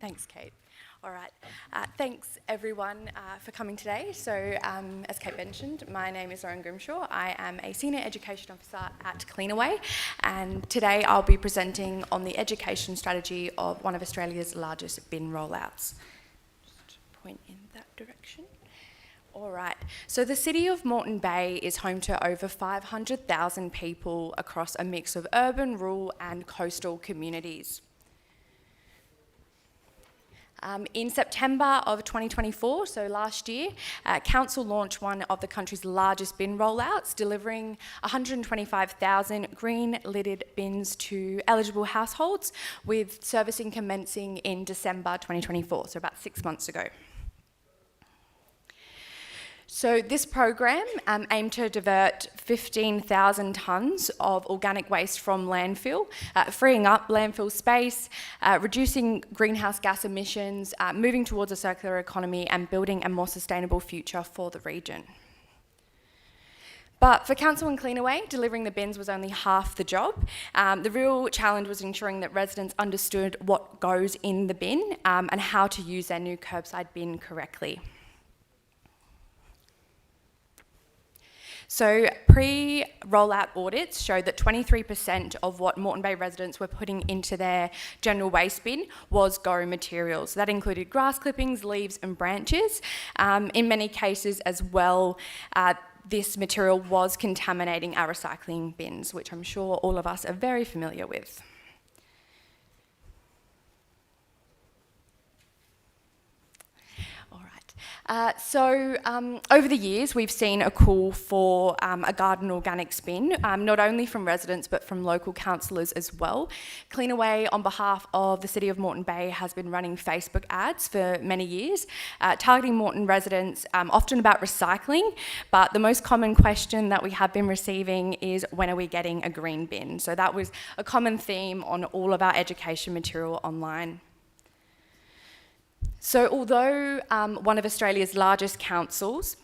Thanks, Kate. All right. Thanks, everyone, for coming today. So, as Kate mentioned, my name is Grimshaw. I am a Senior Education Officer at Cleanaway, and today I'll be presenting on the education strategy of one of Australia's largest bin rollouts. Just point in that direction. All right. So the city of Moreton Bay is home to over 500,000 people across a mix of urban, rural, and coastal communities. In September of 2024, so last year, Council launched one of the country's largest bin rollouts, delivering 125,000 green lidded bins to eligible households, with servicing commencing in December 2024, so about 6 months ago. So this program aimed to divert 15,000 tonnes of organic waste from landfill, freeing up landfill space, reducing greenhouse gas emissions, moving towards a circular economy and building a more sustainable future for the region. But for Council and Cleanaway, delivering the bins was only half the job. The real challenge was ensuring that residents understood what goes in the bin and how to use their new curbside bin correctly. So pre-rollout audits showed that 23% of what Moreton Bay residents were putting into their general waste bin was GO materials. That included grass clippings, leaves and branches. In many cases as well, this material was contaminating our recycling bins, which I'm sure all of us are very familiar with. Over the years, we've seen a call for a garden organic bin, not only from residents but from local councillors as well. Cleanaway, on behalf of the City of Moreton Bay, has been running Facebook ads for many years, targeting Moreton residents, often about recycling, but the most common question that we have been receiving is, when are we getting a green bin? So that was a common theme on all of our education material online. So although one of Australia's largest councils,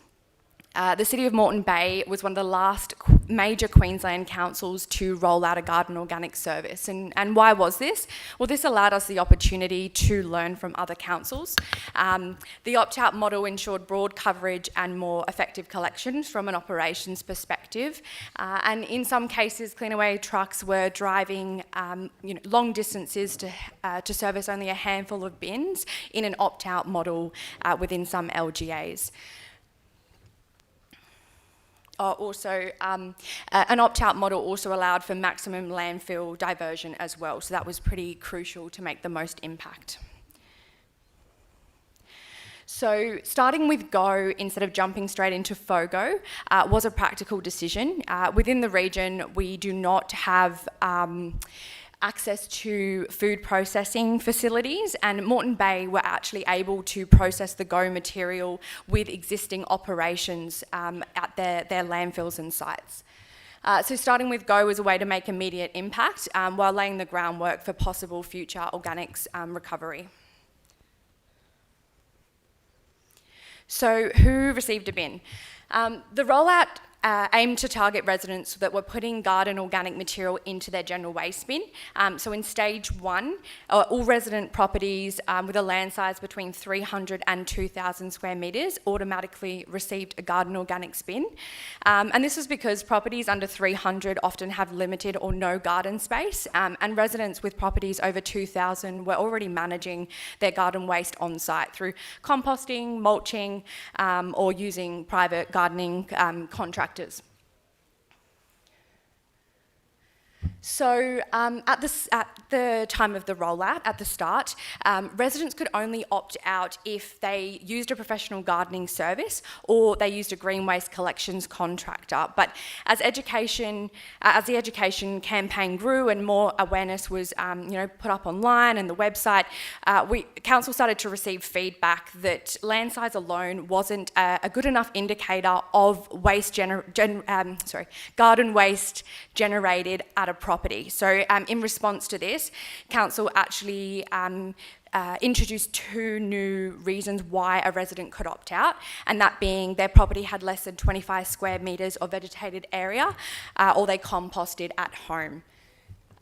the City of Moreton Bay was one of the last major Queensland councils to roll out a garden organic service. And why was this? Well, this allowed us the opportunity to learn from other councils. The opt-out model ensured broad coverage and more effective collections from an operations perspective. And in some cases, Cleanaway trucks were driving long distances to service only a handful of bins in an opt-out model within some LGAs. An opt-out model also allowed for maximum landfill diversion as well, so that was pretty crucial to make the most impact. So starting with GO instead of jumping straight into FOGO was a practical decision. Within the region, we do not have access to food processing facilities, and Moreton Bay were actually able to process the GO material with existing operations at their landfills and sites. So starting with GO was a way to make immediate impact while laying the groundwork for possible future organics recovery. So who received a bin? The rollout aimed to target residents that were putting garden organic material into their general waste bin. So in stage 1, all resident properties with a land size between 300 and 2,000 square metres automatically received a garden organics bin. And this was because properties under 300 often have limited or no garden space, and residents with properties over 2,000 were already managing their garden waste on site through composting, mulching, or using private gardening contractors. So at the time of the rollout, at the start, residents could only opt out if they used a professional gardening service or they used a green waste collections contractor. But as the education campaign grew and more awareness was put up online and the website, council started to receive feedback that land size alone wasn't a good enough indicator of garden waste generated at a property. So in response to this, council actually introduced 2 new reasons why a resident could opt out, and that being their property had less than 25 square metres of vegetated area or they composted at home.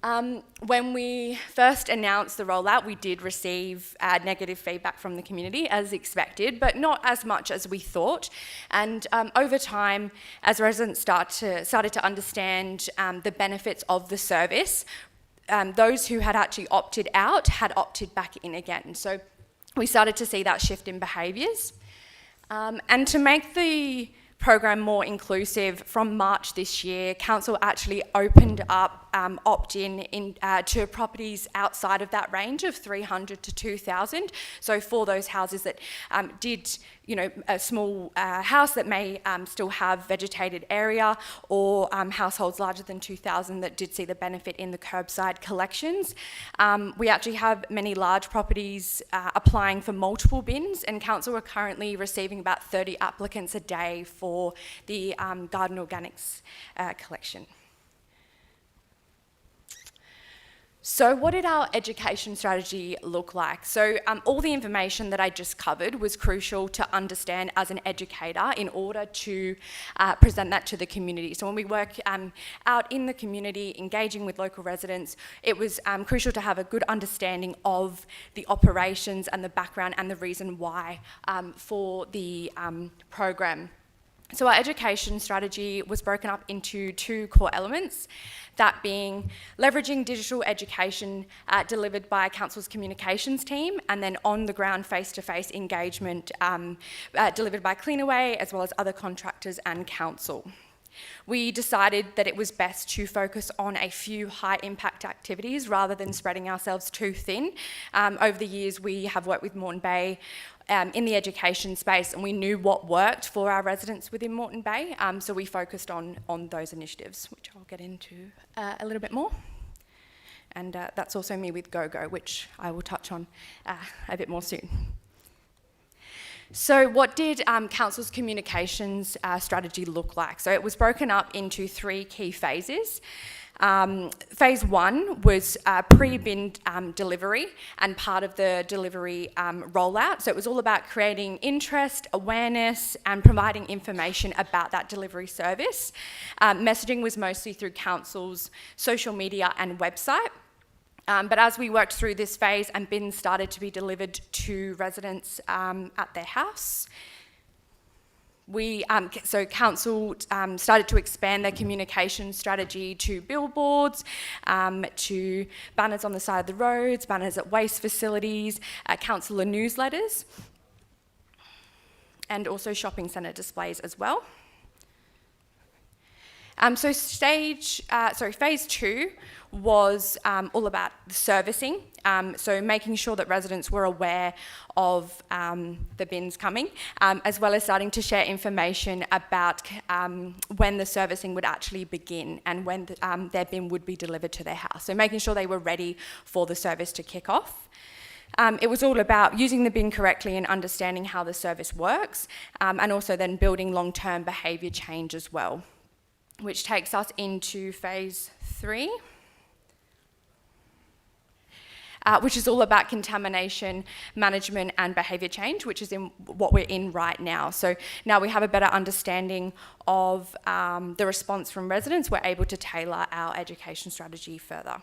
When we first announced the rollout, we did receive negative feedback from the community, as expected, but not as much as we thought. And over time, as residents started to understand the benefits of the service, those who had actually opted out had opted back in again. So we started to see that shift in behaviours. And to make the program more inclusive, from March this year, Council actually opened up opt-in to properties outside of that range of 300 to 2,000. So for those houses that did, a small house that may still have vegetated area, or households larger than 2,000 that did see the benefit in the curbside collections. We actually have many large properties applying for multiple bins, and Council are currently receiving about 30 applicants a day for the garden organics collection. So what did our education strategy look like? So all the information that I just covered was crucial to understand as an educator in order to present that to the community. So when we work out in the community, engaging with local residents, it was crucial to have a good understanding of the operations and the background and the reason why for the program. So our education strategy was broken up into two core elements, that being leveraging digital education delivered by Council's communications team, and then on-the-ground face-to-face engagement delivered by Cleanaway, as well as other contractors and Council. We decided that it was best to focus on a few high-impact activities rather than spreading ourselves too thin. Over the years, we have worked with Moreton Bay in the education space, and we knew what worked for our residents within Moreton Bay, so we focused on those initiatives, which I'll get into a little bit more. And that's also me with GoGo, which I will touch on a bit more soon. So what did Council's communications strategy look like? So it was broken up into three key phases. Phase one was pre-bin delivery and part of the delivery rollout. So it was all about creating interest, awareness, and providing information about that delivery service. Messaging was mostly through Council's social media and website. But as we worked through this phase and bins started to be delivered to residents at their house, so Council started to expand their communication strategy to billboards, to banners on the side of the roads, banners at waste facilities, councillor newsletters, and also shopping centre displays as well. So phase two was all about the servicing, so making sure that residents were aware of the bins coming, as well as starting to share information about when the servicing would actually begin and when their bin would be delivered to their house. So making sure they were ready for the service to kick off. It was all about using the bin correctly and understanding how the service works, and also then building long-term behaviour change as well, which takes us into phase three, which is all about contamination management and behaviour change, which is in what we're in right now. So now we have a better understanding of the response from residents, we're able to tailor our education strategy further.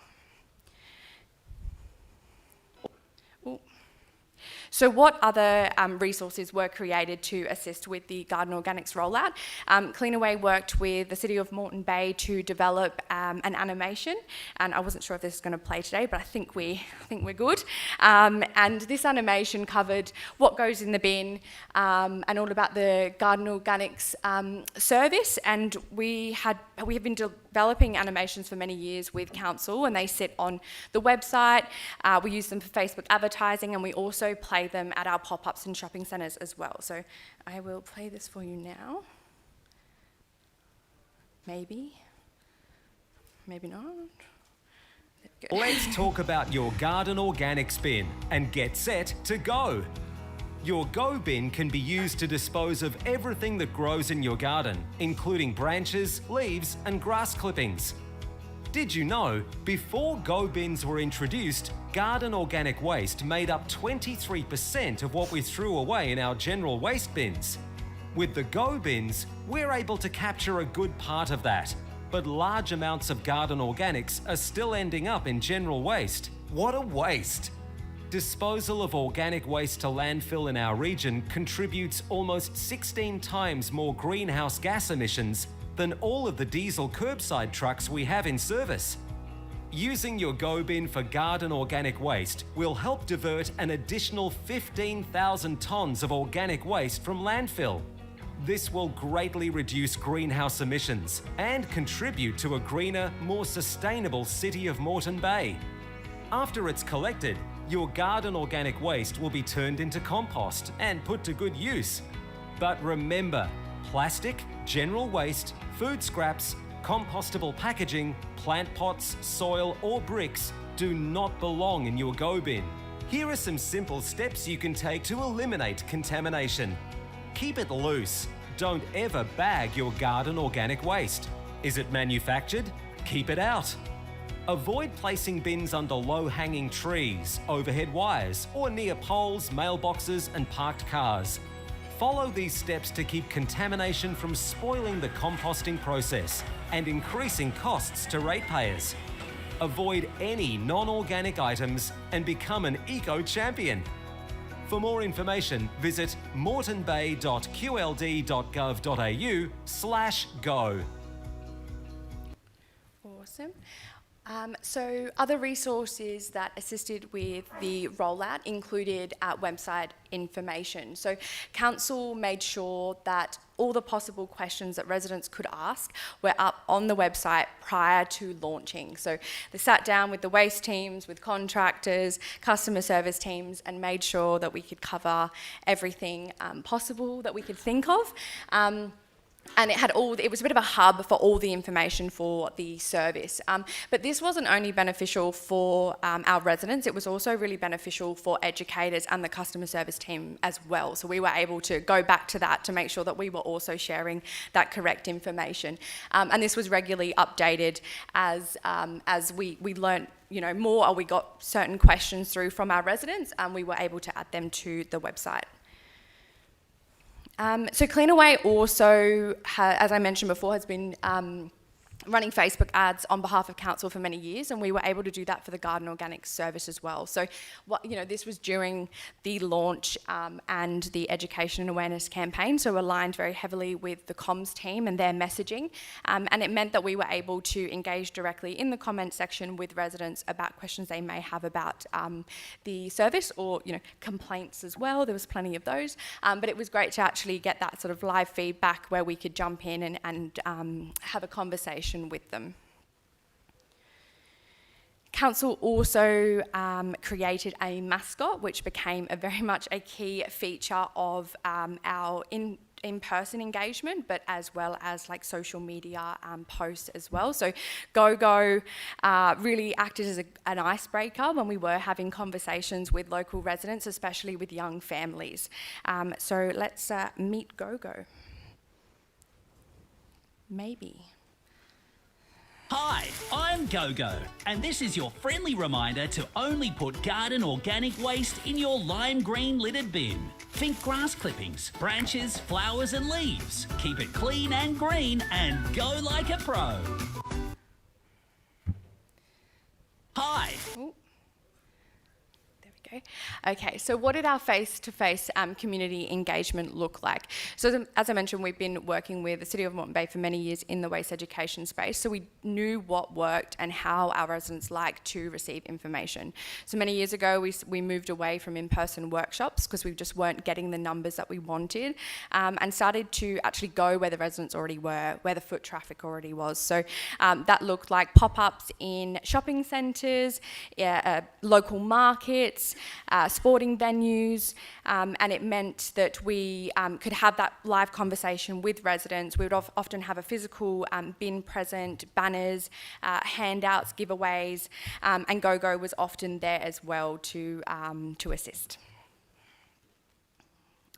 So what other resources were created to assist with the garden organics rollout? Cleanaway worked with the City of Moreton Bay to develop an animation, and I wasn't sure if this is going to play today, but I think we're good. And this animation covered what goes in the bin and all about the garden organics service. And we have been developing animations for many years with Council, and they sit on the website. We use them for Facebook advertising, and we also play them at our pop-ups and shopping centres as well. So I will play this for you now. Maybe not. Let's talk about your garden organics bin and get set to go. Your Go bin can be used to dispose of everything that grows in your garden, including branches, leaves, and grass clippings. Did you know, before Go bins were introduced, garden organic waste made up 23% of what we threw away in our general waste bins? With the Go bins, we're able to capture a good part of that. but large amounts of garden organics are still ending up in general waste. What a waste! Disposal of organic waste to landfill in our region contributes almost 16 times more greenhouse gas emissions than all of the diesel curbside trucks we have in service. Using your Go bin for garden organic waste will help divert an additional 15,000 tonnes of organic waste from landfill. This will greatly reduce greenhouse emissions and contribute to a greener, more sustainable city of Moreton Bay. After it's collected, your garden organic waste will be turned into compost and put to good use. But remember, plastic, general waste, food scraps, compostable packaging, plant pots, soil or bricks do not belong in your Go bin. Here are some simple steps you can take to eliminate contamination. Keep it loose. Don't ever bag your garden organic waste. Is it manufactured? Keep it out. Avoid placing bins under low-hanging trees, overhead wires, or near poles, mailboxes and parked cars. Follow these steps to keep contamination from spoiling the composting process and increasing costs to ratepayers. Avoid any non-organic items and become an eco-champion. For more information, visit moretonbay.qld.gov.au/go. Awesome. So other resources that assisted with the rollout included website information. So council made sure that all the possible questions that residents could ask were up on the website prior to launching. So they sat down with the waste teams, with contractors, customer service teams, and made sure that we could cover everything possible that we could think of. And it was a bit of a hub for all the information for the service. But this wasn't only beneficial for our residents, it was also really beneficial for educators and the customer service team as well. So we were able to go back to that to make sure that we were also sharing that correct information. And this was regularly updated as we learnt more, or we got certain questions through from our residents, and we were able to add them to the website. So Cleanaway also, as I mentioned before, has been running Facebook ads on behalf of council for many years, and we were able to do that for the garden organics service as well. So, this was during the launch and the education and awareness campaign, so aligned very heavily with the comms team and their messaging, and it meant that we were able to engage directly in the comment section with residents about questions they may have about the service, or complaints as well. There was plenty of those, but it was great to actually get that sort of live feedback where we could jump in and have a conversation with them. Council also created a mascot, which became very much a key feature of our in-person engagement, but as well as social media posts as well. So Go really acted as an icebreaker when we were having conversations with local residents, especially with young families. So let's meet Go. Maybe. Hi, I'm GoGo, and this is your friendly reminder to only put garden organic waste in your lime green lidded bin. Think grass clippings, branches, flowers and leaves. Keep it clean and green and go like a pro. Hi. Ooh. Okay, so what did our face-to-face community engagement look like? So as I mentioned, we've been working with the City of Moreton Bay for many years in the waste education space, so we knew what worked and how our residents like to receive information. So many years ago, we moved away from in-person workshops because we just weren't getting the numbers that we wanted, and started to actually go where the residents already were, where the foot traffic already was. So that looked like pop-ups in shopping centres, local markets, sporting venues, and it meant that we could have that live conversation with residents. We would often have a physical bin present, banners, handouts, giveaways, and Go was often there as well to assist.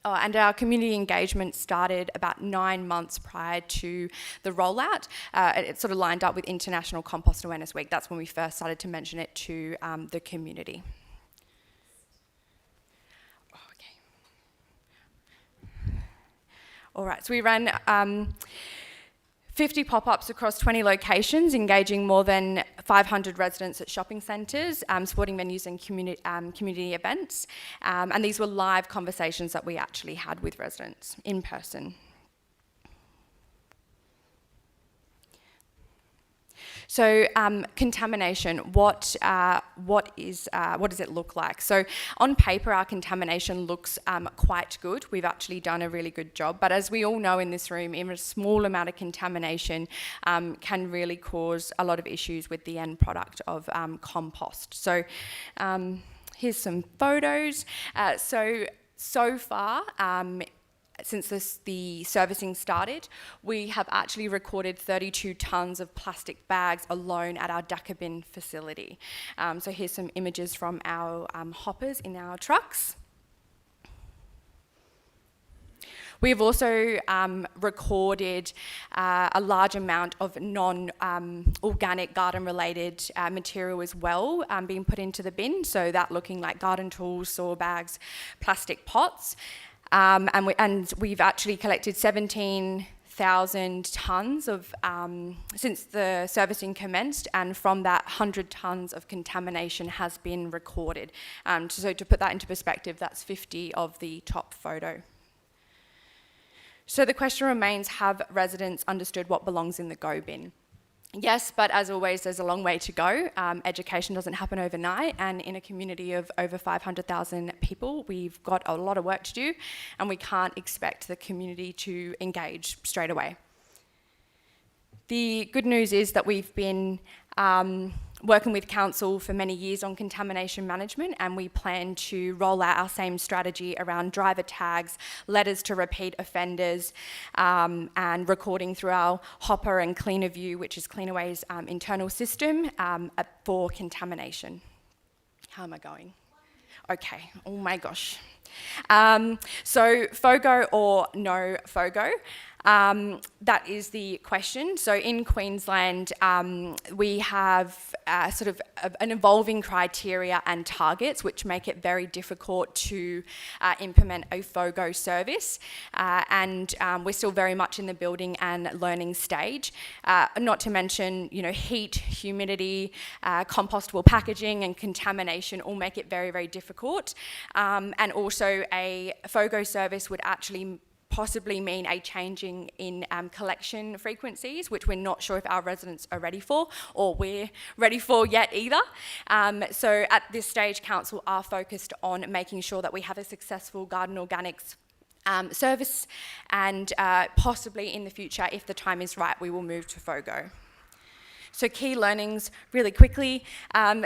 Oh, and our community engagement started about 9 months prior to the rollout. It sort of lined up with International Compost Awareness Week. That's when we first started to mention it to the community. All right, so we ran 50 pop-ups across 20 locations, engaging more than 500 residents at shopping centres, sporting venues and community events. And these were live conversations that we actually had with residents in person. So contamination, what does it look like? So on paper, our contamination looks quite good. We've actually done a really good job. But as we all know in this room, even a small amount of contamination can really cause a lot of issues with the end product of compost. So here's some photos. So far, since the servicing started, we have actually recorded 32 tonnes of plastic bags alone at our Dakar bin facility. So here's some images from our hoppers in our trucks. We've also recorded a large amount of non-organic garden-related material as well being put into the bin, so that looking like garden tools, saw bags, plastic pots. And we've actually collected 17,000 tonnes of since the servicing commenced, and from that 100 tonnes of contamination has been recorded. So to put that into perspective, that's 50 of the top photo. So the question remains, have residents understood what belongs in the go bin? Yes, but as always, there's a long way to go. Education doesn't happen overnight, and in a community of over 500,000 people, we've got a lot of work to do, and we can't expect the community to engage straight away. The good news is that we've been working with council for many years on contamination management, and we plan to roll out our same strategy around driver tags, letters to repeat offenders, and recording through our Hopper and Cleanaway, which is Cleanaway's internal system, for contamination. How am I going? Okay, oh my gosh. So FOGO or no FOGO? That is the question. So in Queensland, we have sort of an evolving criteria and targets which make it very difficult to implement a FOGO service. And we're still very much in the building and learning stage. Not to mention, heat, humidity, compostable packaging and contamination all make it very, very difficult. And also a FOGO service would actually possibly mean a changing in collection frequencies, which we're not sure if our residents are ready for, or we're ready for yet either. So at this stage, council are focused on making sure that we have a successful garden organics service, and possibly in the future, if the time is right, we will move to FOGO. So key learnings really quickly.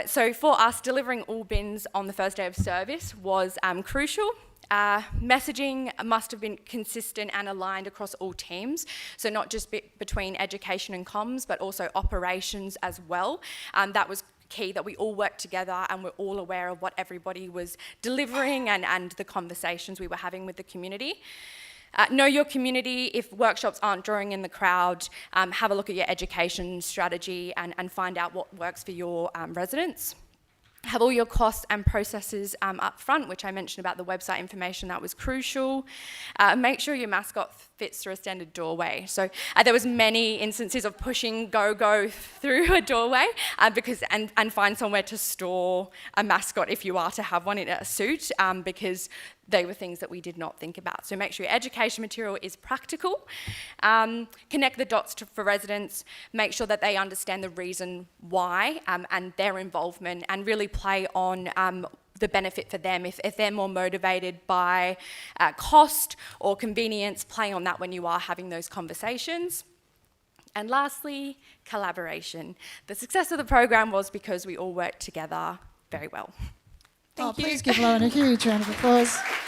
So for us, delivering all bins on the first day of service was crucial. Messaging must have been consistent and aligned across all teams, so not just between education and comms, but also operations as well. That was key, that we all worked together and we're all aware of what everybody was delivering and the conversations we were having with the community. Know your community. If workshops aren't drawing in the crowd, have a look at your education strategy and find out what works for your residents. Have all your costs and processes up front, which I mentioned about the website information, that was crucial. Make sure your mascot fits through a standard doorway. So there was many instances of pushing Go through a doorway and find somewhere to store a mascot if you are to have one in a suit, because they were things that we did not think about. So make sure your education material is practical. Connect the dots for residents. Make sure that they understand the reason why and their involvement, and really play on the benefit for them. If they're more motivated by cost or convenience, play on that when you are having those conversations. And lastly, collaboration. The success of the program was because we all worked together very well. Thank you. Please give Lauren a huge round of applause.